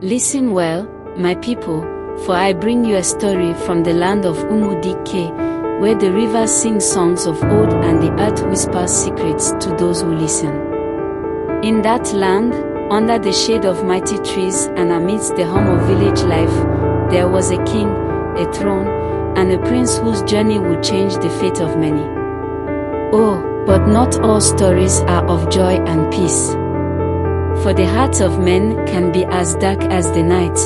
Listen well, my people, for I bring you a story from the land of Umudike, where the river sings songs of old and the earth whispers secrets to those who listen. In that land, under the shade of mighty trees and amidst the hum of village life, there was a king, a throne, and a prince whose journey would change the fate of many. Oh, but not all stories are of joy and peace. For the hearts of men can be as dark as the night,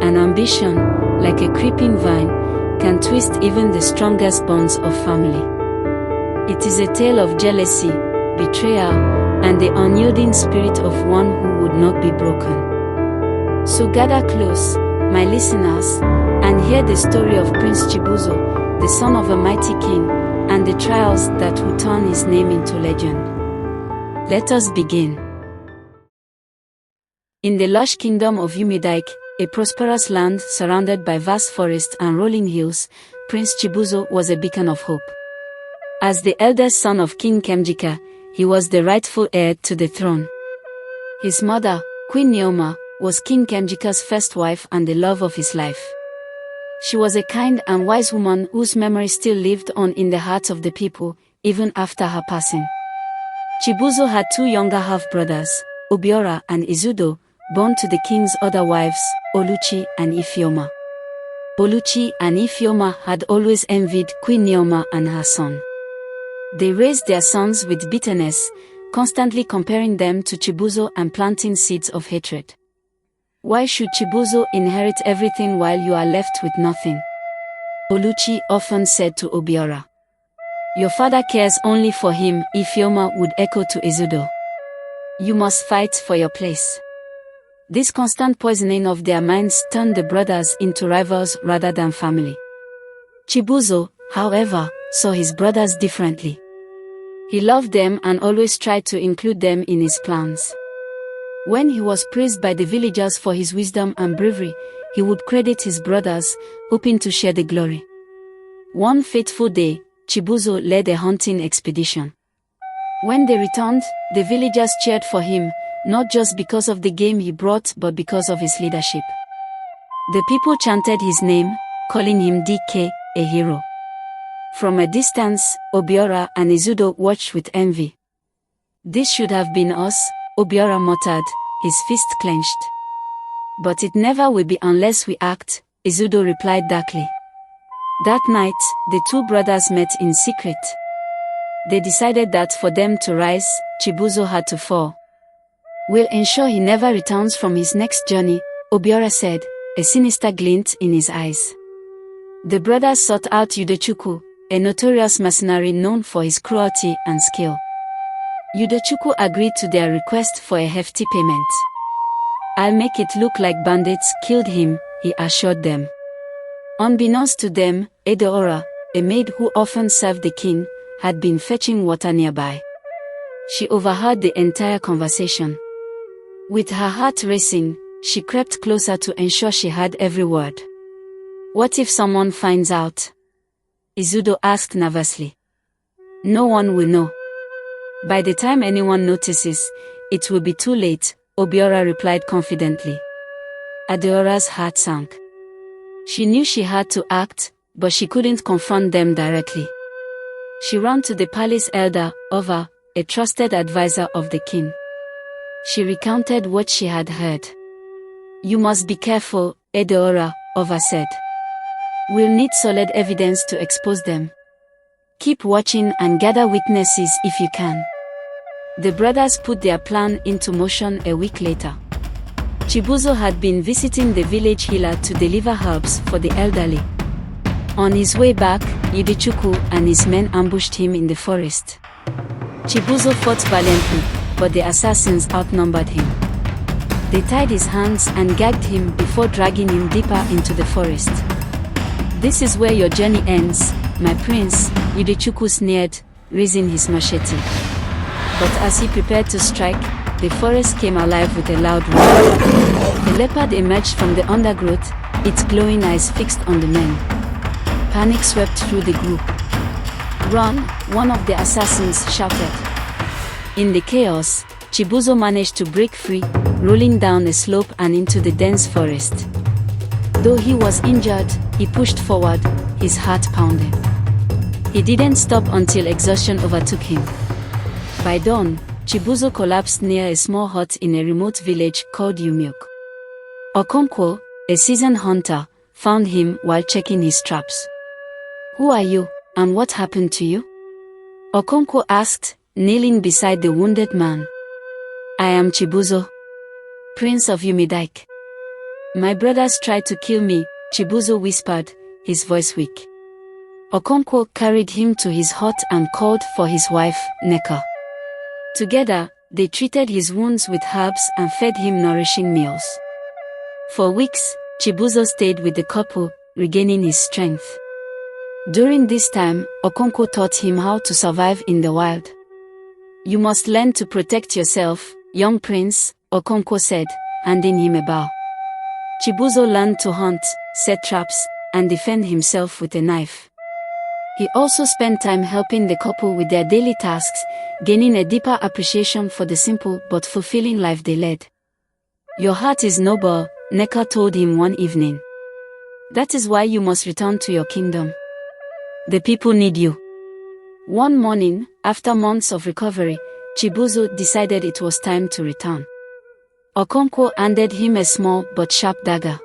and ambition, like a creeping vine, can twist even the strongest bonds of family. It is a tale of jealousy, betrayal, and the unyielding spirit of one who would not be broken. So gather close, my listeners, and hear the story of Prince Chibuzo, the son of a mighty king, and the trials that would turn his name into legend. Let us begin. In the lush kingdom of Umudike, a prosperous land surrounded by vast forests and rolling hills, Prince Chibuzo was a beacon of hope. As the eldest son of King Kemjika, he was the rightful heir to the throne. His mother, Queen Neoma, was King Kemjika's first wife and the love of his life. She was a kind and wise woman whose memory still lived on in the hearts of the people, even after her passing. Chibuzo had two younger half-brothers, Obiora and Izudo, born to the king's other wives, Oluchi and Ifeoma. Oluchi and Ifeoma had always envied Queen Neoma and her son. They raised their sons with bitterness, constantly comparing them to Chibuzo and planting seeds of hatred. Why should Chibuzo inherit everything while you are left with nothing? Oluchi often said to Obiora. Your father cares only for him, Ifeoma would echo to Izudo. You must fight for your place. This constant poisoning of their minds turned the brothers into rivals rather than family. Chibuzo, however, saw his brothers differently. He loved them and always tried to include them in his plans. When he was praised by the villagers for his wisdom and bravery, he would credit his brothers, hoping to share the glory. One fateful day, Chibuzo led a hunting expedition. When they returned, the villagers cheered for him, not just because of the game he brought but because of his leadership. The people chanted his name, calling him DK, a hero. From a distance, Obiora and Izudo watched with envy. This should have been us, Obiora muttered, his fist clenched. But it never will be unless we act, Izudo replied darkly. That night, the two brothers met in secret. They decided that for them to rise, Chibuzo had to fall. We'll ensure he never returns from his next journey, Obiora said, a sinister glint in his eyes. The brothers sought out Udechukwu, a notorious mercenary known for his cruelty and skill. Udechukwu agreed to their request for a hefty payment. I'll make it look like bandits killed him, he assured them. Unbeknownst to them, Edeora, a maid who often served the king, had been fetching water nearby. She overheard the entire conversation. With her heart racing, she crept closer to ensure she heard every word. What if someone finds out? Izudo asked nervously. No one will know. By the time anyone notices, it will be too late, Obiora replied confidently. Adeora's heart sank. She knew she had to act, but she couldn't confront them directly. She ran to the palace elder, Ova, a trusted advisor of the king. She recounted what she had heard. You must be careful, Edeora, Ova said. We'll need solid evidence to expose them. Keep watching and gather witnesses if you can. The brothers put their plan into motion a week later. Chibuzo had been visiting the village healer to deliver herbs for the elderly. On his way back, Udechukwu and his men ambushed him in the forest. Chibuzo fought valiantly, but the assassins outnumbered him. They tied his hands and gagged him before dragging him deeper into the forest. This is where your journey ends, my prince, Udechukwu sneered, raising his machete. But as he prepared to strike, the forest came alive with a loud roar. The leopard emerged from the undergrowth, its glowing eyes fixed on the men. Panic swept through the group. Run, one of the assassins shouted. In the chaos, Chibuzo managed to break free, rolling down a slope and into the dense forest. Though he was injured, he pushed forward, his heart pounding. He didn't stop until exhaustion overtook him. By dawn, Chibuzo collapsed near a small hut in a remote village called Yumyok. Okonkwo, a seasoned hunter, found him while checking his traps. "Who are you, and what happened to you?" Okonkwo asked, kneeling beside the wounded man. "I am Chibuzo, Prince of Yumidike. My brothers tried to kill me," Chibuzo whispered, his voice weak. Okonkwo carried him to his hut and called for his wife, Neka. Together, they treated his wounds with herbs and fed him nourishing meals. For weeks, Chibuzo stayed with the couple, regaining his strength. During this time, Okonkwo taught him how to survive in the wild. "You must learn to protect yourself, young prince," Okonkwo said, handing him a bow. Chibuzo learned to hunt, set traps, and defend himself with a knife. He also spent time helping the couple with their daily tasks, gaining a deeper appreciation for the simple but fulfilling life they led. "Your heart is noble," Neka told him one evening. "That is why you must return to your kingdom. The people need you." One morning, after months of recovery, Chibuzo decided it was time to return. Okonkwo handed him a small but sharp dagger.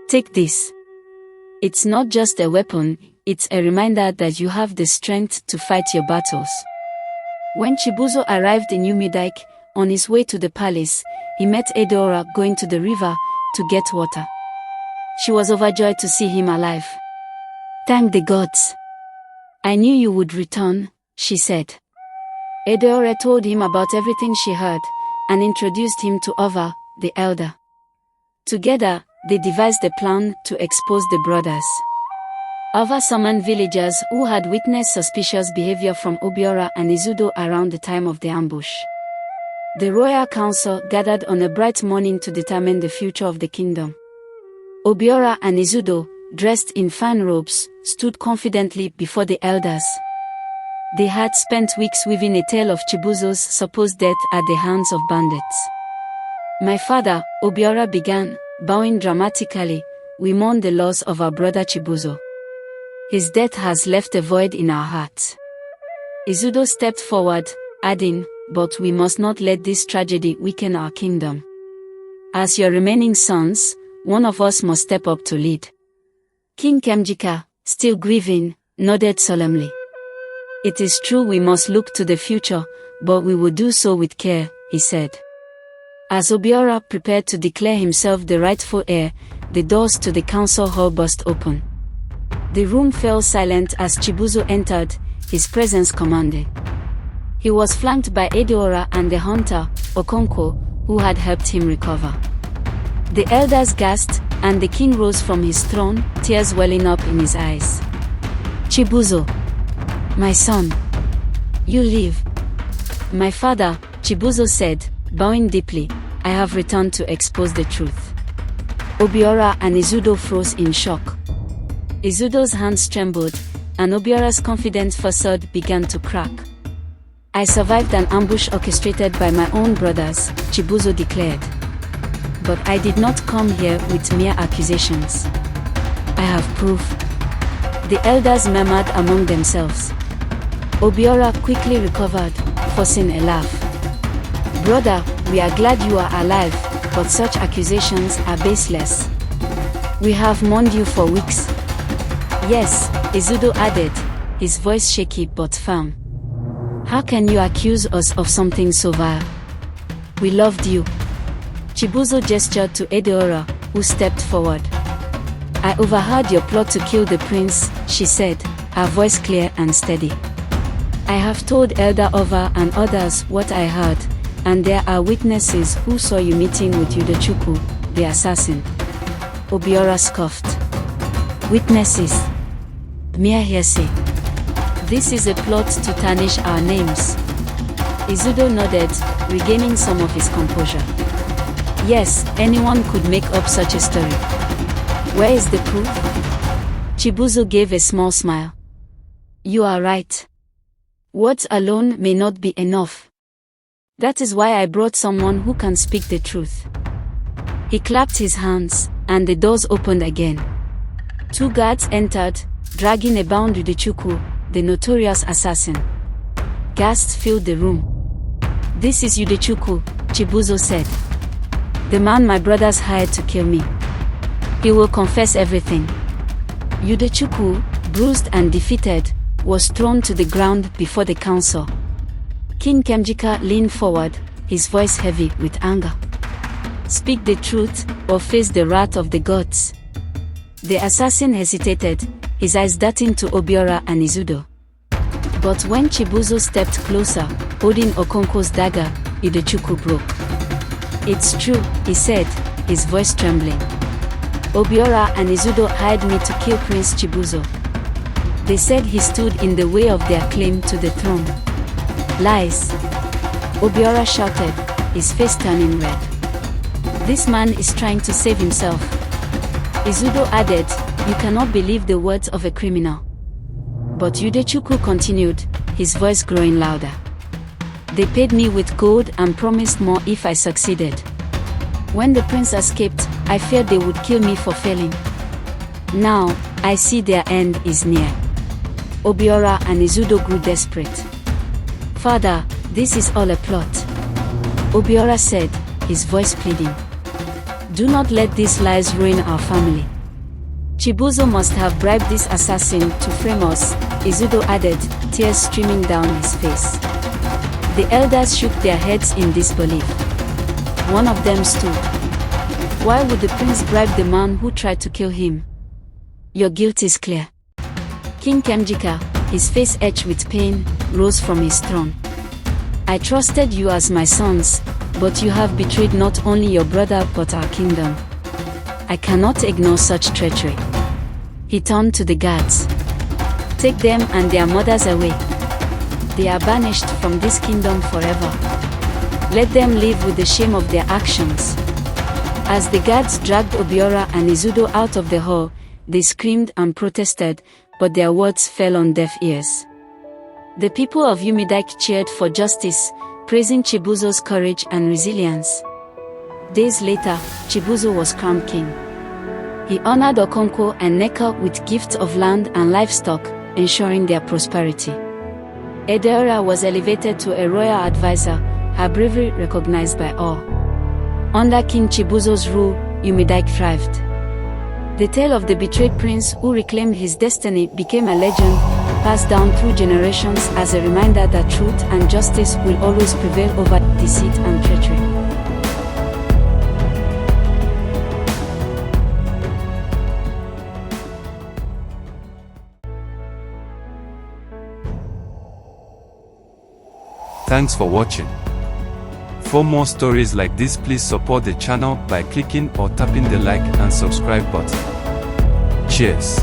"Take this. It's not just a weapon, it's a reminder that you have the strength to fight your battles." When Chibuzo arrived in Yumidike, on his way to the palace, he met Edeora going to the river to get water. She was overjoyed to see him alive. "Thank the gods. I knew you would return," she said. Edeora told him about everything she heard, and introduced him to Ova, the elder. Together, they devised a plan to expose the brothers. Ova summoned villagers who had witnessed suspicious behavior from Obiora and Izudo around the time of the ambush. The royal council gathered on a bright morning to determine the future of the kingdom. Obiora and Izudo, dressed in fine robes, stood confidently before the elders. They had spent weeks weaving a tale of Chibuzo's supposed death at the hands of bandits. "My father," Obiora began, bowing dramatically, "we mourn the loss of our brother Chibuzo. His death has left a void in our hearts." Izudo stepped forward, adding, "But we must not let this tragedy weaken our kingdom. As your remaining sons, one of us must step up to lead." King Kemjika, still grieving, nodded solemnly. "It is true we must look to the future, but we will do so with care," he said. As Obiora prepared to declare himself the rightful heir, the doors to the council hall burst open. The room fell silent as Chibuzo entered, his presence commanding. He was flanked by Edeora and the hunter, Okonkwo, who had helped him recover. The elders gasped, and the king rose from his throne, tears welling up in his eyes. "Chibuzo, my son, you live." "My father," Chibuzo said, bowing deeply, "I have returned to expose the truth." Obiora and Izudo froze in shock. Izudo's hands trembled, and Obiora's confident facade began to crack. "I survived an ambush orchestrated by my own brothers," Chibuzo declared. "But I did not come here with mere accusations. I have proof." The elders murmured among themselves. Obiora quickly recovered, forcing a laugh. "Brother, we are glad you are alive, but such accusations are baseless. We have mourned you for weeks." "Yes," Izudo added, his voice shaky but firm. "How can you accuse us of something so vile? We loved you." Chibuzo gestured to Edeora, who stepped forward. "I overheard your plot to kill the prince," she said, her voice clear and steady. "I have told Elder Ova and others what I heard, and there are witnesses who saw you meeting with Udochukwu, the assassin." Obiora scoffed. "Witnesses? Mere hearsay. This is a plot to tarnish our names." Izudo nodded, regaining some of his composure. "Yes, anyone could make up such a story. Where is the proof?" Chibuzo gave a small smile. "You are right. Words alone may not be enough. That is why I brought someone who can speak the truth. He clapped his hands, and the doors opened again. 2 guards entered, dragging a bound Udechukwu, the notorious assassin. Gasps filled the room. "This is Udechukwu," Chibuzo said. "The man my brothers hired to kill me. He will confess everything." Udechukwu, bruised and defeated, was thrown to the ground before the council. King Kemjika leaned forward, his voice heavy with anger. "Speak the truth, or face the wrath of the gods." The assassin hesitated, his eyes darting to Obiora and Izudo. But when Chibuzo stepped closer, holding Okonkwo's dagger, Udechukwu broke. "It's true," he said, his voice trembling. "Obiora and Izudo hired me to kill Prince Chibuzo. They said he stood in the way of their claim to the throne." "Lies!" Obiora shouted, his face turning red. "This man is trying to save himself." Izudo added, "You cannot believe the words of a criminal." But Udechukwu continued, his voice growing louder. "They paid me with gold and promised more if I succeeded. When the prince escaped, I feared they would kill me for failing. Now, I see their end is near." Obiora and Izudo grew desperate. "Father, this is all a plot," Obiora said, his voice pleading. "Do not let these lies ruin our family. Chibuzo must have bribed this assassin to frame us," Izudo added, tears streaming down his face. The elders shook their heads in disbelief. One of them stood. "Why would the prince bribe the man who tried to kill him? Your guilt is clear." King Kemjika, his face etched with pain, rose from his throne. "I trusted you as my sons, but you have betrayed not only your brother but our kingdom. I cannot ignore such treachery." He turned to the guards. "Take them and their mothers away. They are banished from this kingdom forever. Let them live with the shame of their actions." As the guards dragged Obiora and Izudo out of the hall, they screamed and protested, but their words fell on deaf ears. The people of Umidike cheered for justice, praising Chibuzo's courage and resilience. Days later, Chibuzo was crowned king. He honored Okonkwo and Neka with gifts of land and livestock, ensuring their prosperity. Edeora was elevated to a royal advisor, her bravery recognized by all. Under King Chibuzo's rule, Umidike thrived. The tale of the betrayed prince who reclaimed his destiny became a legend, passed down through generations as a reminder that truth and justice will always prevail over deceit and treachery. Thanks for watching. For more stories like this, please support the channel by clicking or tapping the like and subscribe button. Cheers.